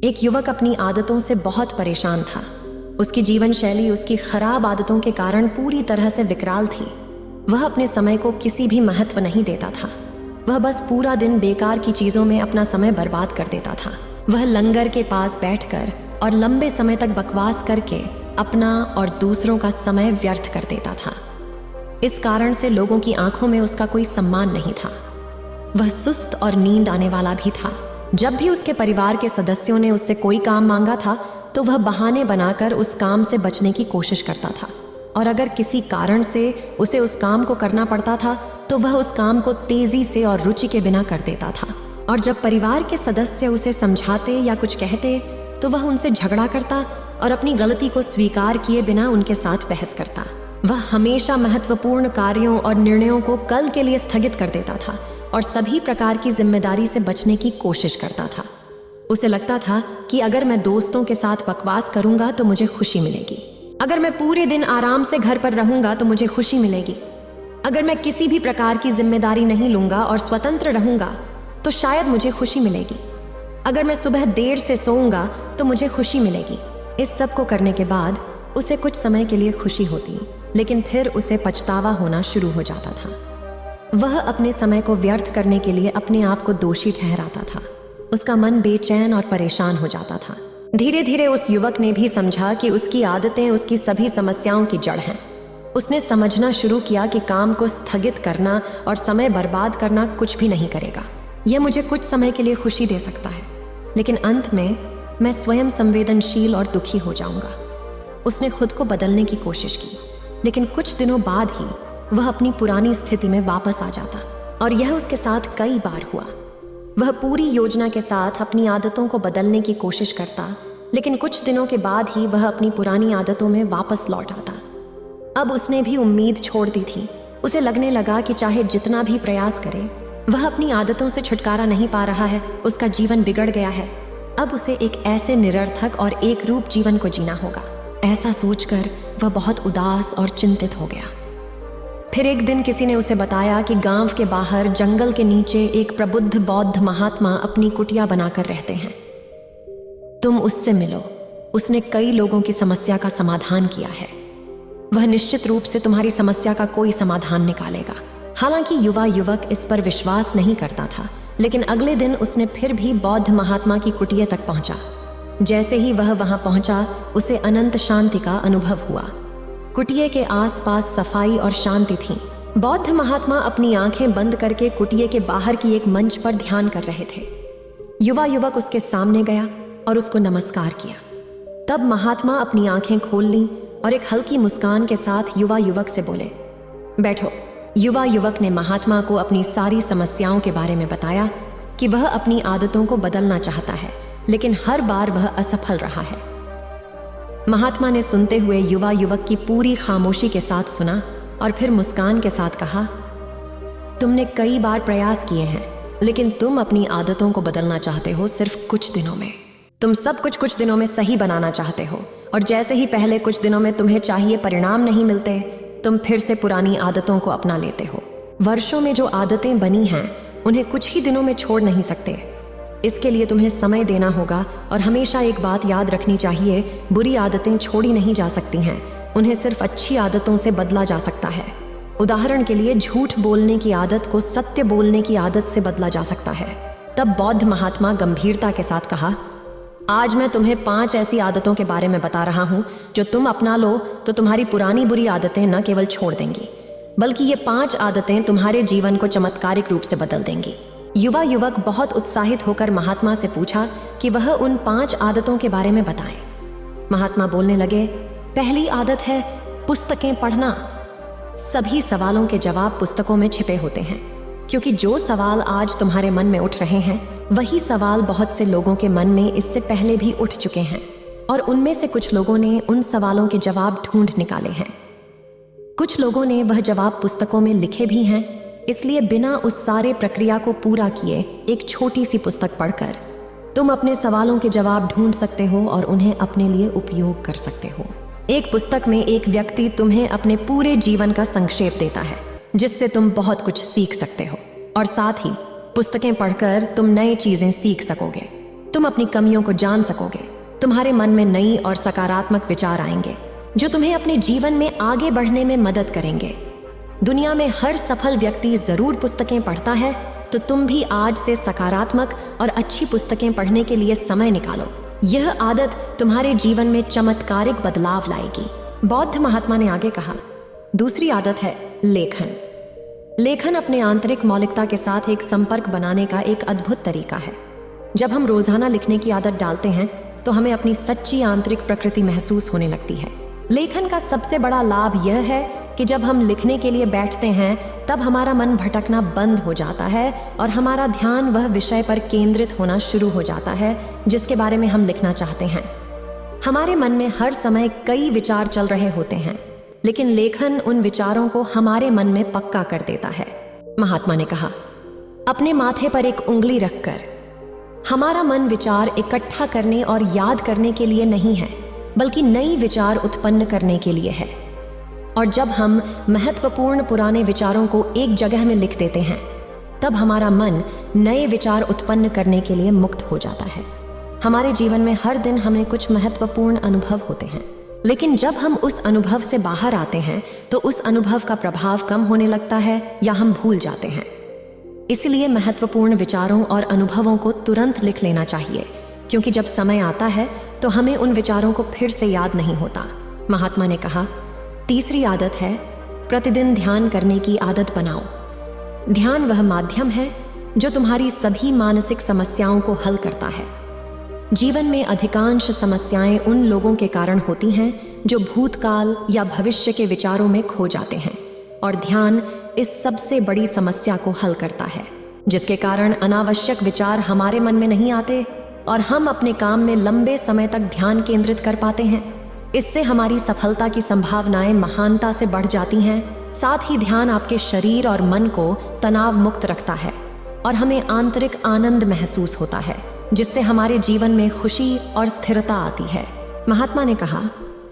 एक युवक अपनी आदतों से बहुत परेशान था। उसकी जीवन शैली उसकी खराब आदतों के कारण पूरी तरह से विकराल थी। वह अपने समय को किसी भी महत्व नहीं देता था। वह बस पूरा दिन बेकार की चीजों में अपना समय बर्बाद कर देता था। वह लंगर के पास बैठकर और लंबे समय तक बकवास करके अपना और दूसरों का समय व्यर्थ कर देता था। इस कारण से लोगों की आंखों में उसका कोई सम्मान नहीं था। वह सुस्त और नींद आने वाला भी था। जब भी उसके परिवार के सदस्यों ने उससे कोई काम मांगा था तो वह बहाने बनाकर उस काम से बचने की कोशिश करता था, और अगर किसी कारण से उसे उस काम को करना पड़ता था तो वह उस काम को तेजी से और रुचि के बिना कर देता था। और जब परिवार के सदस्य उसे समझाते या कुछ कहते तो वह उनसे झगड़ा करता और अपनी गलती को स्वीकार किए बिना उनके साथ बहस करता। वह हमेशा महत्वपूर्ण कार्यों और निर्णयों को कल के लिए स्थगित कर देता था और सभी प्रकार की जिम्मेदारी से बचने की कोशिश करता था। उसे लगता था कि अगर मैं दोस्तों के साथ बकवास करूंगा तो मुझे खुशी मिलेगी, अगर मैं पूरे दिन आराम से घर पर रहूंगा तो मुझे खुशी मिलेगी, अगर मैं किसी भी प्रकार की जिम्मेदारी नहीं लूंगा और स्वतंत्र रहूंगा तो शायद मुझे खुशी मिलेगी, अगर मैं सुबह देर से सोऊंगा तो मुझे खुशी मिलेगी। इस सब को करने के बाद उसे कुछ समय के लिए खुशी होती, लेकिन फिर उसे पछतावा होना शुरू हो जाता था। वह अपने समय को व्यर्थ करने के लिए अपने आप को दोषी ठहराता था। उसका मन बेचैन और परेशान हो जाता था। धीरे धीरे उस युवक ने भी समझा कि उसकी आदतें उसकी सभी समस्याओं की जड़ हैं। उसने समझना शुरू किया कि काम को स्थगित करना और समय बर्बाद करना कुछ भी नहीं करेगा। यह मुझे कुछ समय के लिए खुशी दे सकता है, लेकिन अंत में मैं स्वयं संवेदनशील और दुखी हो जाऊंगा। उसने खुद को बदलने की कोशिश की, लेकिन कुछ दिनों बाद ही वह अपनी पुरानी स्थिति में वापस आ जाता, और यह उसके साथ कई बार हुआ। वह पूरी योजना के साथ अपनी आदतों को बदलने की कोशिश करता, लेकिन कुछ दिनों के बाद ही वह अपनी पुरानी आदतों में वापस लौट आता। अब उसने भी उम्मीद छोड़ दी थी। उसे लगने लगा कि चाहे जितना भी प्रयास करे वह अपनी आदतों से छुटकारा नहीं पा रहा है। उसका जीवन बिगड़ गया है। अब उसे एक ऐसे निरर्थक और एक रूप जीवन को जीना होगा। ऐसा सोचकर वह बहुत उदास और चिंतित हो गया। फिर एक दिन किसी ने उसे बताया कि गांव के बाहर जंगल के नीचे एक प्रबुद्ध बौद्ध महात्मा अपनी कुटिया बनाकर रहते हैं। तुम उससे मिलो। उसने कई लोगों की समस्या का समाधान किया है। वह निश्चित रूप से तुम्हारी समस्या का कोई समाधान निकालेगा। हालांकि युवा युवक इस पर विश्वास नहीं करता था, लेकिन अगले दिन उसने फिर भी बौद्ध महात्मा की कुटिया तक पहुंचा। जैसे ही वह वहां पहुंचा उसे अनंत शांति का अनुभव हुआ। कुटिये के आसपास सफाई और शांति थी। बौद्ध महात्मा अपनी आंखें बंद करके कुटिये के बाहर की एक मंच पर ध्यान कर रहे थे। युवा युवक उसके सामने गया और उसको नमस्कार किया। तब महात्मा अपनी आंखें खोल लीं और एक हल्की मुस्कान के साथ युवा युवक से बोले, बैठो। युवा युवक ने महात्मा को अपनी सारी समस्याओं के बारे में बताया कि वह अपनी आदतों को बदलना चाहता है, लेकिन हर बार वह असफल रहा है। महात्मा ने सुनते हुए युवा युवक की पूरी खामोशी के साथ सुना और फिर मुस्कान के साथ कहा, तुमने कई बार प्रयास किए हैं, लेकिन तुम अपनी आदतों को बदलना चाहते हो सिर्फ कुछ दिनों में। तुम सब कुछ दिनों में सही बनाना चाहते हो, और जैसे ही पहले कुछ दिनों में तुम्हें चाहिए परिणाम नहीं मिलते, तुम फिर से पुरानी आदतों को अपना लेते हो। वर्षों में जो आदतें बनी हैं उन्हें कुछ ही दिनों में छोड़ नहीं सकते। इसके लिए तुम्हें समय देना होगा, और हमेशा एक बात याद रखनी चाहिए, बुरी आदतें छोड़ी नहीं जा सकती हैं, उन्हें सिर्फ अच्छी आदतों से बदला जा सकता है। उदाहरण के लिए झूठ बोलने की आदत को सत्य बोलने की आदत से बदला जा सकता है। तब बौद्ध महात्मा गंभीरता के साथ कहा, आज मैं तुम्हें 5 ऐसी आदतों के बारे में बता रहा हूं जो तुम अपना लो तो तुम्हारी पुरानी बुरी आदतें न केवल छोड़ देंगी, बल्कि ये 5 आदतें तुम्हारे जीवन को चमत्कारिक रूप से बदल देंगी। युवा युवक बहुत उत्साहित होकर महात्मा से पूछा कि वह उन 5 आदतों के बारे में बताएं। महात्मा बोलने लगे, पहली आदत है पुस्तकें पढ़ना। सभी सवालों के जवाब पुस्तकों में छिपे होते हैं, क्योंकि जो सवाल आज तुम्हारे मन में उठ रहे हैं वही सवाल बहुत से लोगों के मन में इससे पहले भी उठ चुके हैं, और उनमें से कुछ लोगों ने उन सवालों के जवाब ढूंढ निकाले हैं। कुछ लोगों ने वह जवाब पुस्तकों में लिखे भी हैं। इसलिए बिना उस सारे प्रक्रिया को पूरा किए एक छोटी सी पुस्तक पढ़कर तुम अपने सवालों के जवाब ढूंढ सकते हो और उन्हें अपने लिए उपयोग कर सकते हो। एक पुस्तक में एक व्यक्ति तुम्हें अपने पूरे जीवन का संक्षेप देता है, जिससे तुम बहुत कुछ सीख सकते हो, और साथ ही पुस्तकें पढ़कर तुम नई चीजें सीख सकोगे। तुम अपनी कमियों को जान सकोगे। तुम्हारे मन में नई और सकारात्मक विचार आएंगे जो तुम्हें अपने जीवन में आगे बढ़ने में मदद करेंगे। दुनिया में हर सफल व्यक्ति जरूर पुस्तकें पढ़ता है, तो तुम भी आज से सकारात्मक और अच्छी पुस्तकें पढ़ने के लिए समय निकालो। यह आदत तुम्हारे जीवन में चमत्कारिक बदलाव लाएगी। बौद्ध महात्मा ने आगे कहा, दूसरी आदत है लेखन। लेखन अपने आंतरिक मौलिकता के साथ एक संपर्क बनाने का एक अद्भुत तरीका है। जब हम रोजाना लिखने की आदत डालते हैं तो हमें अपनी सच्ची आंतरिक प्रकृति महसूस होने लगती है। लेखन का सबसे बड़ा लाभ यह है कि जब हम लिखने के लिए बैठते हैं तब हमारा मन भटकना बंद हो जाता है और हमारा ध्यान वह विषय पर केंद्रित होना शुरू हो जाता है जिसके बारे में हम लिखना चाहते हैं। हमारे मन में हर समय कई विचार चल रहे होते हैं, लेकिन लेखन उन विचारों को हमारे मन में पक्का कर देता है। महात्मा ने कहा, अपने माथे पर एक उंगली रखकर। हमारा मन विचार इकट्ठा करने और याद करने के लिए नहीं है, बल्कि नई विचार उत्पन्न करने के लिए है। और जब हम महत्वपूर्ण पुराने विचारों को एक जगह में लिख देते हैं, तब हमारा मन नए विचार उत्पन्न करने के लिए मुक्त हो जाता है। हमारे जीवन में हर दिन हमें कुछ महत्वपूर्ण अनुभव होते हैं, लेकिन जब हम उस अनुभव से बाहर आते हैं तो उस अनुभव का प्रभाव कम होने लगता है या हम भूल जाते हैं। इसलिए महत्वपूर्ण विचारों और अनुभवों को तुरंत लिख लेना चाहिए, क्योंकि जब समय आता है तो हमें उन विचारों को फिर से याद नहीं होता। महात्मा ने कहा, तीसरी आदत है प्रतिदिन ध्यान करने की आदत बनाओ। ध्यान वह माध्यम है जो तुम्हारी सभी मानसिक समस्याओं को हल करता है। जीवन में अधिकांश समस्याएं उन लोगों के कारण होती हैं जो भूतकाल या भविष्य के विचारों में खो जाते हैं, और ध्यान इस सबसे बड़ी समस्या को हल करता है, जिसके कारण अनावश्यक विचार हमारे मन में नहीं आते और हम अपने काम में लंबे समय तक ध्यान केंद्रित कर पाते हैं। इससे हमारी सफलता की संभावनाएं महानता से बढ़ जाती हैं। साथ ही ध्यान आपके शरीर और मन को तनाव मुक्त रखता है और हमें आंतरिक आनंद महसूस होता है, जिससे हमारे जीवन में खुशी और स्थिरता आती है। महात्मा ने कहा,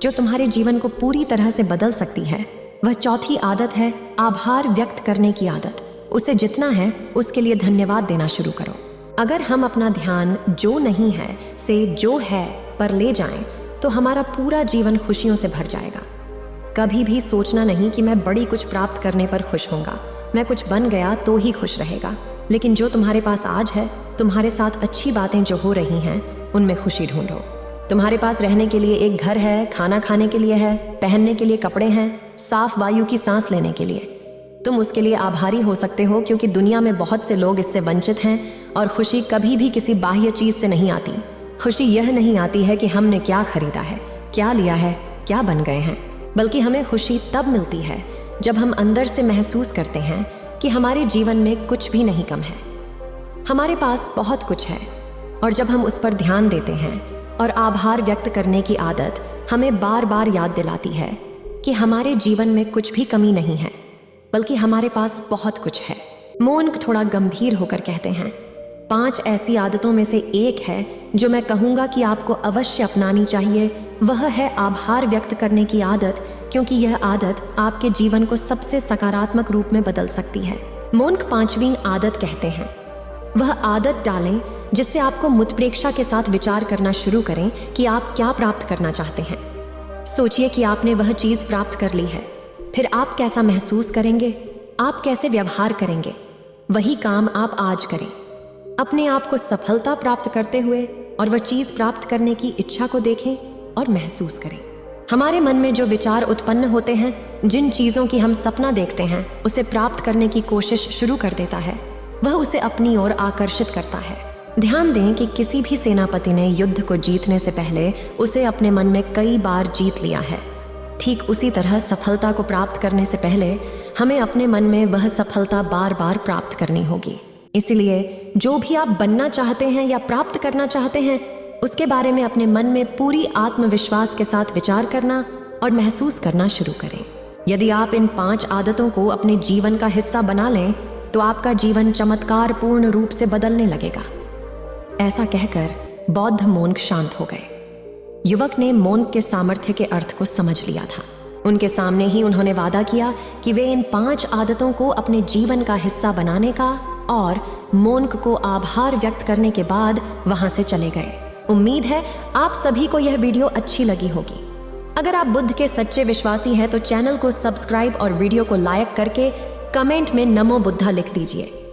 जो तुम्हारे जीवन को पूरी तरह से बदल सकती है वह चौथी आदत है आभार व्यक्त करने की आदत। उसे जितना है उसके लिए धन्यवाद देना शुरू करो। अगर हम अपना ध्यान जो नहीं है से जो है पर ले जाएं, तो हमारा पूरा जीवन खुशियों से भर जाएगा। कभी भी सोचना नहीं कि मैं बड़ी कुछ प्राप्त करने पर खुश होऊंगा, मैं कुछ बन गया तो ही खुश रहेगा। लेकिन जो तुम्हारे पास आज है, तुम्हारे साथ अच्छी बातें जो हो रही हैं, उनमें खुशी ढूंढो। तुम्हारे पास रहने के लिए एक घर है, खाना खाने के लिए है, पहनने के लिए कपड़े हैं, साफ वायु की सांस लेने के लिए। तुम उसके लिए आभारी हो सकते हो, क्योंकि दुनिया में बहुत से लोग इससे वंचित हैं। और खुशी कभी भी किसी बाह्य चीज से नहीं आती। खुशी यह नहीं आती है कि हमने क्या खरीदा है, क्या लिया है, क्या बन गए हैं, बल्कि हमें खुशी तब मिलती है जब हम अंदर से महसूस करते हैं कि हमारे जीवन में कुछ भी नहीं कम है। हमारे पास बहुत कुछ है, और जब हम उस पर ध्यान देते हैं और आभार व्यक्त करने की आदत हमें बार बार याद दिलाती है कि हमारे जीवन में कुछ भी कमी नहीं है, बल्कि हमारे पास बहुत कुछ है। मोन्क थोड़ा गंभीर होकर कहते हैं, 5 ऐसी आदतों में से एक है जो मैं कहूँगा कि आपको अवश्य अपनानी चाहिए। वह है आभार व्यक्त करने की आदत, क्योंकि यह आदत आपके जीवन को सबसे सकारात्मक रूप में बदल सकती है। मोन्क 5वीं आदत कहते हैं, वह आदत डालें जिससे आपको मुतप्रेक्षा के साथ विचार करना शुरू करें कि आप क्या प्राप्त करना चाहते हैं। सोचिए कि आपने वह चीज प्राप्त कर ली है, फिर आप कैसा महसूस करेंगे, आप कैसे व्यवहार करेंगे। वही काम आप आज करें, अपने आप को सफलता प्राप्त करते हुए और वह चीज प्राप्त करने की इच्छा को देखें और महसूस करें। हमारे मन में जो विचार उत्पन्न होते हैं, जिन चीजों की हम सपना देखते हैं, उसे प्राप्त करने की कोशिश शुरू कर देता है। वह उसे अपनी ओर आकर्षित करता है। ध्यान दें कि किसी भी सेनापति ने युद्ध को जीतने से पहले उसे अपने मन में कई बार जीत लिया है। ठीक उसी तरह सफलता को प्राप्त करने से पहले हमें अपने मन में वह सफलता बार बार प्राप्त करनी होगी। इसलिए जो भी आप बनना चाहते हैं या प्राप्त करना चाहते हैं, उसके बारे में अपने मन में पूरी आत्मविश्वास के साथ विचार करना और महसूस करना शुरू करें। यदि आप इन 5 आदतों को अपने जीवन का हिस्सा बना लें, तो आपका जीवन चमत्कार पूर्ण रूप से बदलने लगेगा। ऐसा कहकर बौद्ध मोन्क शांत हो गए। युवक ने मोन्क के सामर्थ्य के अर्थ को समझ लिया था। उनके सामने ही उन्होंने वादा किया कि वे इन 5 आदतों को अपने जीवन का हिस्सा बनाने का और मोन्क को आभार व्यक्त करने के बाद वहां से चले गए। उम्मीद है आप सभी को यह वीडियो अच्छी लगी होगी। अगर आप बुद्ध के सच्चे विश्वासी हैं तो चैनल को सब्सक्राइब और वीडियो को लाइक करके कमेंट में नमो बुद्धा लिख दीजिए।